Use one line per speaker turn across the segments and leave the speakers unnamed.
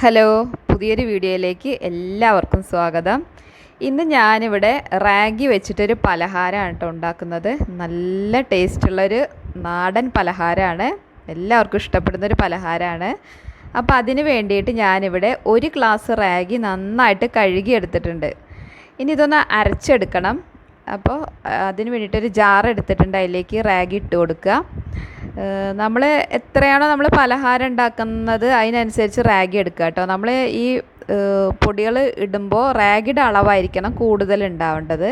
Hello, പുതിയൊരു വീഡിയോയിലേക്ക് എല്ലാവർക്കും സ്വാഗതം. ഇന്ന് ഞാനിവിടെ റാഗി വെച്ചിട്ടൊരു പലഹാരമാണ് കേട്ടോ ഉണ്ടാക്കുന്നത്. നല്ല ടേസ്റ്റുള്ളൊരു നാടൻ പലഹാരമാണ്, എല്ലാവർക്കും ഇഷ്ടപ്പെടുന്നൊരു പലഹാരമാണ്. അപ്പോൾ അതിന് വേണ്ടിയിട്ട് ഞാനിവിടെ ഒരു ഗ്ലാസ് റാഗി നന്നായിട്ട് കഴുകി എടുത്തിട്ടുണ്ട്. ഇനി ഇതൊന്ന് അരച്ചെടുക്കണം. അപ്പോൾ അതിന് വേണ്ടിയിട്ടൊരു ജാർ എടുത്തിട്ടുണ്ട്, അതിലേക്ക് റാഗി ഇട്ട് കൊടുക്കുക. നമ്മൾ എത്രയാണോ നമ്മൾ പലഹാരം ഉണ്ടാക്കുന്നത് അതിനനുസരിച്ച് റാഗി എടുക്കുക കേട്ടോ. നമ്മൾ ഈ പൊടികൾ ഇടുമ്പോൾ റാഗിയുടെ അളവായിരിക്കണം കൂടുതൽ ഉണ്ടാവേണ്ടത്.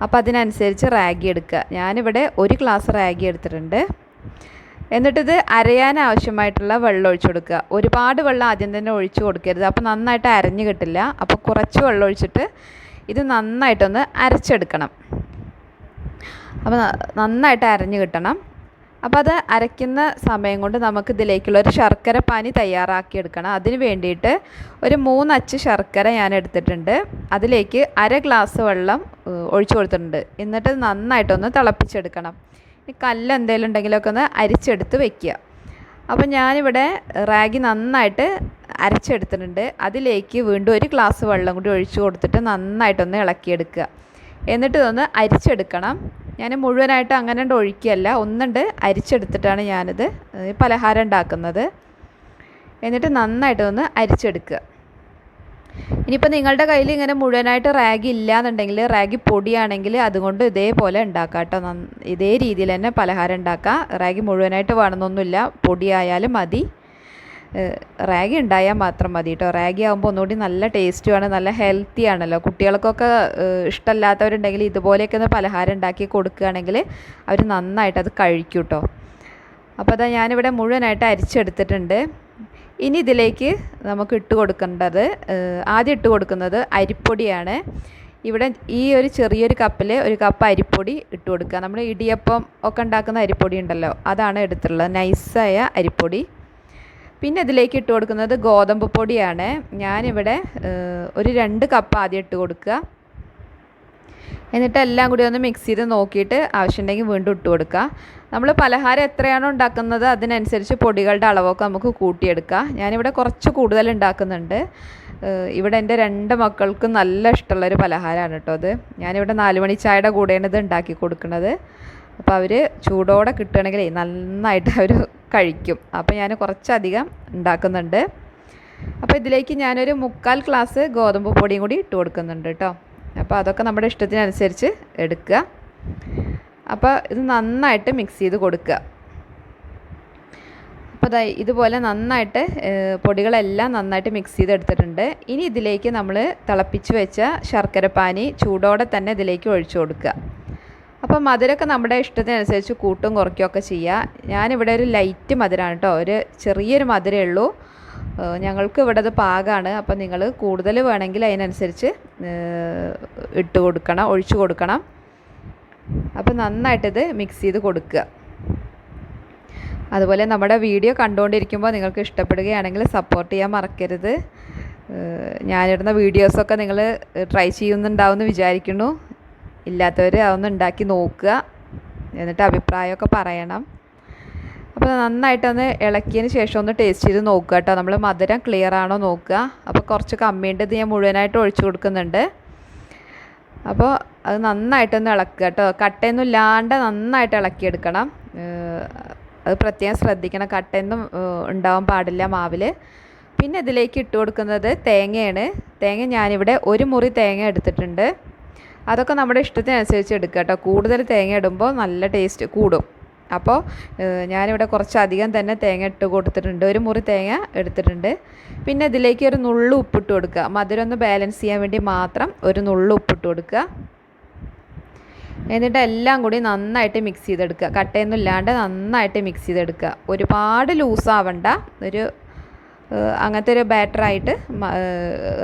അപ്പോൾ അതിനനുസരിച്ച് റാഗി എടുക്കുക. ഞാനിവിടെ ഒരു ഗ്ലാസ് റാഗി എടുത്തിട്ടുണ്ട്. എന്നിട്ടിത് അരയാൻ ആവശ്യമായിട്ടുള്ള വെള്ളം ഒഴിച്ചു കൊടുക്കുക. ഒരുപാട് വെള്ളം ആദ്യം തന്നെ ഒഴിച്ചു കൊടുക്കരുത്, അപ്പോൾ നന്നായിട്ട് അരഞ്ഞു കിട്ടില്ല. അപ്പോൾ കുറച്ച് വെള്ളം ഒഴിച്ചിട്ട് ഇത് നന്നായിട്ടൊന്ന് അരച്ചെടുക്കണം. അപ്പോൾ നന്നായിട്ട് അരഞ്ഞു കിട്ടണം. അപ്പോൾ അത് അരയ്ക്കുന്ന സമയം കൊണ്ട് നമുക്ക് ഇതിലേക്കുള്ളൊരു ശർക്കര പാനി തയ്യാറാക്കിയെടുക്കണം. അതിന് വേണ്ടിയിട്ട് ഒരു 3 അച്ച് ശർക്കര ഞാൻ എടുത്തിട്ടുണ്ട്. അതിലേക്ക് അര ഗ്ലാസ് വെള്ളം ഒഴിച്ചു കൊടുത്തിട്ടുണ്ട്. എന്നിട്ട് നന്നായിട്ടൊന്ന് തിളപ്പിച്ചെടുക്കണം. ഈ കല്ല് എന്തെങ്കിലും ഉണ്ടെങ്കിലൊക്കെ ഒന്ന് അരിച്ചെടുത്ത് വെക്കുക. അപ്പോൾ ഞാനിവിടെ റാഗി നന്നായിട്ട് അരച്ചെടുത്തിട്ടുണ്ട്. അതിലേക്ക് വീണ്ടും ഒരു ഗ്ലാസ് വെള്ളം കൂടി ഒഴിച്ചു കൊടുത്തിട്ട് നന്നായിട്ടൊന്ന് ഇളക്കിയെടുക്കുക. എന്നിട്ട് ഇതൊന്ന് അരിച്ചെടുക്കണം. ഞാൻ മുഴുവനായിട്ട് അങ്ങനെ ഒഴിക്കുകയല്ല, ഒന്നുണ്ട് അരിച്ചെടുത്തിട്ടാണ് ഞാനിത് പലഹാരം ഉണ്ടാക്കുന്നത്. എന്നിട്ട് നന്നായിട്ടൊന്ന് അരിച്ചെടുക്കുക. ഇനിയിപ്പോൾ നിങ്ങളുടെ കയ്യിൽ ഇങ്ങനെ മുഴുവനായിട്ട് റാഗി ഇല്ലയെന്നുണ്ടെങ്കിൽ റാഗി പൊടിയാണെങ്കിൽ അതുകൊണ്ട് ഇതേപോലെ ഉണ്ടാക്കാം കേട്ടോ. ഇതേ രീതിയിൽ തന്നെ പലഹാരം ഉണ്ടാക്കാം. റാഗി മുഴുവനായിട്ട് വേണമെന്നൊന്നുമില്ല, പൊടിയായാലും മതി. റാഗി ഉണ്ടായാൽ മാത്രം മതി കേട്ടോ. റാഗി ആകുമ്പോൾ ഒന്നുകൂടി നല്ല ടേസ്റ്റുമാണ്, നല്ല ഹെൽത്തി ആണല്ലോ. കുട്ടികൾക്കൊക്കെ ഇഷ്ടമല്ലാത്തവരുണ്ടെങ്കിൽ ഇതുപോലെയൊക്കെ ഒന്ന് പലഹാരം ഉണ്ടാക്കി കൊടുക്കുകയാണെങ്കിൽ അവർ നന്നായിട്ട് അത് കഴിക്കും കേട്ടോ. അപ്പോൾ അതാ ഞാനിവിടെ മുഴുവനായിട്ട് അരിച്ചെടുത്തിട്ടുണ്ട്. ഇനി ഇതിലേക്ക് നമുക്ക് ഇട്ട് കൊടുക്കേണ്ടത്, ആദ്യം ഇട്ട് കൊടുക്കുന്നത് അരിപ്പൊടിയാണ്. ഇവിടെ ഈ ഒരു ചെറിയൊരു കപ്പിൽ ഒരു കപ്പ് അരിപ്പൊടി ഇട്ട് കൊടുക്കുക. നമ്മൾ ഇടിയപ്പം ഒക്കെ ഉണ്ടാക്കുന്ന അരിപ്പൊടി ഉണ്ടല്ലോ, അതാണ് എടുത്തിട്ടുള്ളത്, നൈസായ അരിപ്പൊടി. പിന്നെ ഇതിലേക്ക് ഇട്ട് കൊടുക്കുന്നത് ഗോതമ്പ് പൊടിയാണ്. ഞാനിവിടെ ഒരു 2 കപ്പ് ആദ്യം ഇട്ട് കൊടുക്കുക. എന്നിട്ട് എല്ലാം കൂടി ഒന്ന് മിക്സ് ചെയ്ത് നോക്കിയിട്ട് ആവശ്യമുണ്ടെങ്കിൽ വീണ്ടും ഇട്ട് കൊടുക്കുക. നമ്മൾ പലഹാരം എത്രയാണോ ഉണ്ടാക്കുന്നത് അതിനനുസരിച്ച് പൊടികളുടെ അളവൊക്കെ നമുക്ക് കൂട്ടിയെടുക്കാം. ഞാനിവിടെ കുറച്ച് കൂടുതൽ ഉണ്ടാക്കുന്നുണ്ട്. ഇവിടെ എൻ്റെ 2 മക്കൾക്കും നല്ല ഇഷ്ടമുള്ളൊരു പലഹാരമാണ് കേട്ടോ അത്. ഞാനിവിടെ 4 മണി ചായയുടെ കൂടെയാണ് ഇത് ഉണ്ടാക്കി കൊടുക്കുന്നത്. അപ്പോൾ അവർ ചൂടോടെ കിട്ടുകയാണെങ്കിൽ നന്നായിട്ട് അവർ കഴിക്കും. അപ്പോൾ ഞാൻ കുറച്ചധികം ഉണ്ടാക്കുന്നുണ്ട്. അപ്പോൾ ഇതിലേക്ക് ഞാനൊരു 3/4 ഗ്ലാസ് ഗോതമ്പ് പൊടിയും കൂടി ഇട്ട് കൊടുക്കുന്നുണ്ട് കേട്ടോ. അപ്പോൾ അതൊക്കെ നമ്മുടെ ഇഷ്ടത്തിനനുസരിച്ച് എടുക്കുക. അപ്പോൾ ഇത് നന്നായിട്ട് മിക്സ് ചെയ്ത് കൊടുക്കുക. അപ്പോൾ ഇതുപോലെ നന്നായിട്ട് പൊടികളെല്ലാം നന്നായിട്ട് മിക്സ് ചെയ്തെടുത്തിട്ടുണ്ട്. ഇനി ഇതിലേക്ക് നമ്മൾ തിളപ്പിച്ച് വെച്ച ശർക്കര പാനി ചൂടോടെ തന്നെ ഇതിലേക്ക് ഒഴിച്ചു കൊടുക്കുക. അപ്പോൾ മധുരമൊക്കെ നമ്മുടെ ഇഷ്ടത്തിനനുസരിച്ച് കൂട്ടും കുറയ്ക്കുകയൊക്കെ ചെയ്യുക. ഞാനിവിടെ ഒരു ലൈറ്റ് മധുരമാണ് കേട്ടോ, ഒരു ചെറിയൊരു മധുരമേ ഉള്ളൂ. ഞങ്ങൾക്ക് ഇവിടെ അത് പാകമാണ്. അപ്പോൾ നിങ്ങൾ കൂടുതൽ വേണമെങ്കിൽ അതിനനുസരിച്ച് ഇട്ട് കൊടുക്കണം, ഒഴിച്ചു കൊടുക്കണം. അപ്പോൾ നന്നായിട്ടിത് മിക്സ് ചെയ്ത് കൊടുക്കുക. അതുപോലെ നമ്മുടെ വീഡിയോ കണ്ടുകൊണ്ടിരിക്കുമ്പോൾ നിങ്ങൾക്ക് ഇഷ്ടപ്പെടുകയാണെങ്കിൽ സപ്പോർട്ട് ചെയ്യാൻ മറക്കരുത്. ഞാനിടുന്ന വീഡിയോസൊക്കെ നിങ്ങൾ ട്രൈ ചെയ്യുന്നുണ്ടാവുമെന്ന് വിചാരിക്കുന്നു. ഇല്ലാത്തവർ അതൊന്ന് ഉണ്ടാക്കി നോക്കുക, എന്നിട്ട് അഭിപ്രായമൊക്കെ പറയണം. അപ്പോൾ നന്നായിട്ടൊന്ന് ഇളക്കിയതിന് ശേഷം ഒന്ന് ടേസ്റ്റ് ചെയ്ത് നോക്കുക കേട്ടോ. നമ്മൾ മധുരം ക്ലിയർ ആണോ നോക്കുക. അപ്പോൾ കുറച്ച് കമ്മിയുണ്ട്, ഇത് ഞാൻ മുഴുവനായിട്ട് ഒഴിച്ചു കൊടുക്കുന്നുണ്ട്. അപ്പോൾ അത് നന്നായിട്ടൊന്ന് ഇളക്കുക കേട്ടോ. കട്ടയൊന്നും ഇല്ലാണ്ട് നന്നായിട്ട് ഇളക്കിയെടുക്കണം. അത് പ്രത്യേകം ശ്രദ്ധിക്കണം, കട്ടയൊന്നും ഉണ്ടാവാൻ പാടില്ല മാവിൽ. പിന്നെ ഇതിലേക്ക് ഇട്ട് കൊടുക്കുന്നത് തേങ്ങയാണ്. തേങ്ങ ഞാനിവിടെ 1 മുറി തേങ്ങ എടുത്തിട്ടുണ്ട്. അതൊക്കെ നമ്മുടെ ഇഷ്ടത്തിനനുസരിച്ച് എടുക്കുക കേട്ടോ. കൂടുതൽ തേങ്ങ ഇടുമ്പോൾ നല്ല ടേസ്റ്റ് കൂടും. അപ്പോൾ ഞാനിവിടെ കുറച്ചധികം തന്നെ തേങ്ങ ഇട്ട് കൊടുത്തിട്ടുണ്ട്, 1 മുറി തേങ്ങ എടുത്തിട്ടുണ്ട്. പിന്നെ ഇതിലേക്ക് ഒരു നുള്ളു ഉപ്പിട്ട് കൊടുക്കുക. മധുരം ഒന്ന് ബാലൻസ് ചെയ്യാൻ വേണ്ടി മാത്രം ഒരു നുള്ളു ഉപ്പിട്ട് കൊടുക്കുക. എന്നിട്ട് എല്ലാം കൂടി നന്നായിട്ട് മിക്സ് ചെയ്തെടുക്കുക. കട്ടയൊന്നും ഇല്ലാണ്ട് നന്നായിട്ട് മിക്സ് ചെയ്തെടുക്കുക. ഒരുപാട് ലൂസാവണ്ട, അങ്ങനത്തെ ഒരു ബാറ്ററായിട്ട്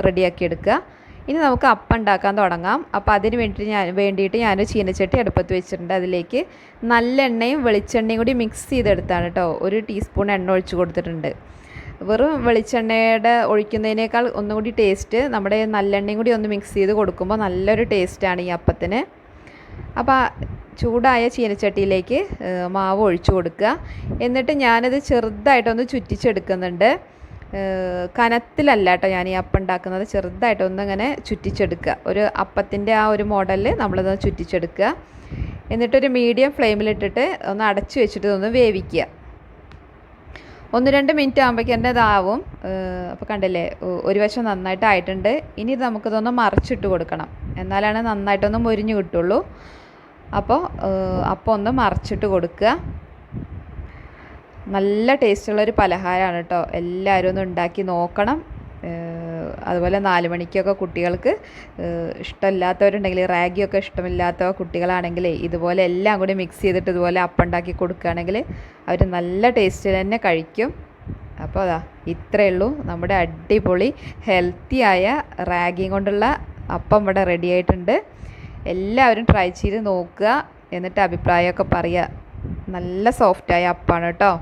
റെഡിയാക്കി എടുക്കുക. ഇനി നമുക്ക് അപ്പം ഉണ്ടാക്കാൻ തുടങ്ങാം. അപ്പോൾ അതിന് വേണ്ടിയിട്ട് ഞാനൊരു ചീനച്ചട്ടി അടുപ്പത്ത് വെച്ചിട്ടുണ്ട്. അതിലേക്ക് നല്ലെണ്ണയും വെളിച്ചെണ്ണയും കൂടി മിക്സ് ചെയ്തെടുത്താണ് കേട്ടോ. 1 ടീസ്പൂൺ എണ്ണ ഒഴിച്ച് കൊടുത്തിട്ടുണ്ട്. വെറും വെളിച്ചെണ്ണയുടെ ഒഴിക്കുന്നതിനേക്കാൾ ഒന്നുകൂടി ടേസ്റ്റ് നമ്മുടെ നല്ലെണ്ണയും കൂടി ഒന്ന് മിക്സ് ചെയ്ത് കൊടുക്കുമ്പോൾ നല്ലൊരു ടേസ്റ്റാണ് ഈ അപ്പത്തിന്. അപ്പോൾ ചൂടായ ചീനച്ചട്ടിയിലേക്ക് മാവ് ഒഴിച്ചു കൊടുക്കുക. എന്നിട്ട് ഞാനത് ചെറുതായിട്ടൊന്ന് ചുറ്റിച്ചെടുക്കുന്നുണ്ട്. കനത്തിലല്ല കേട്ടോ ഞാൻ ഈ അപ്പം ഉണ്ടാക്കുന്നത്, ചെറുതായിട്ടൊന്നിങ്ങനെ ചുറ്റിച്ചെടുക്കുക. ഒരു അപ്പത്തിൻ്റെ ആ ഒരു മോഡലിൽ നമ്മളിത് ചുറ്റിച്ചെടുക്കുക. എന്നിട്ടൊരു മീഡിയം ഫ്ലെയിമിലിട്ടിട്ട് ഒന്ന് അടച്ചു വെച്ചിട്ട് ഒന്ന് വേവിക്കുക. 1-2 മിനിറ്റ് ആകുമ്പോഴേക്കും തന്നെ ഇതാവും. അപ്പോൾ കണ്ടില്ലേ, ഒരു വശം നന്നായിട്ട് ആയിട്ടുണ്ട്. ഇനി ഇത് നമുക്കിതൊന്ന് മറിച്ചിട്ട് കൊടുക്കണം, എന്നാലാണ് നന്നായിട്ടൊന്ന് മൊരിഞ്ഞ് കിട്ടുള്ളൂ. അപ്പോൾ ഒന്ന് മറിച്ചിട്ട് കൊടുക്കുക. നല്ല ടേസ്റ്റുള്ളൊരു പലഹാരമാണ് കേട്ടോ, എല്ലാവരും ഒന്ന് ഉണ്ടാക്കി നോക്കണം. അതുപോലെ 4 മണിക്കൊക്കെ കുട്ടികൾക്ക് ഇഷ്ടമില്ലാത്തവരുണ്ടെങ്കിൽ, റാഗിയൊക്കെ ഇഷ്ടമില്ലാത്ത കുട്ടികളാണെങ്കിൽ ഇതുപോലെ എല്ലാം കൂടി മിക്സ് ചെയ്തിട്ട് ഇതുപോലെ അപ്പം ഉണ്ടാക്കി കൊടുക്കുകയാണെങ്കിൽ അവർ നല്ല ടേസ്റ്റിൽ തന്നെ കഴിക്കും. അപ്പോൾ അതാ ഇത്രയേ ഉള്ളൂ, നമ്മുടെ അടിപൊളി ഹെൽത്തിയായ റാഗി കൊണ്ടുള്ള അപ്പം ഇവിടെ റെഡി ആയിട്ടുണ്ട്. എല്ലാവരും ട്രൈ ചെയ്ത് നോക്കുക, എന്നിട്ട് അഭിപ്രായമൊക്കെ പറയുക. നല്ല സോഫ്റ്റായ അപ്പമാണ് കേട്ടോ.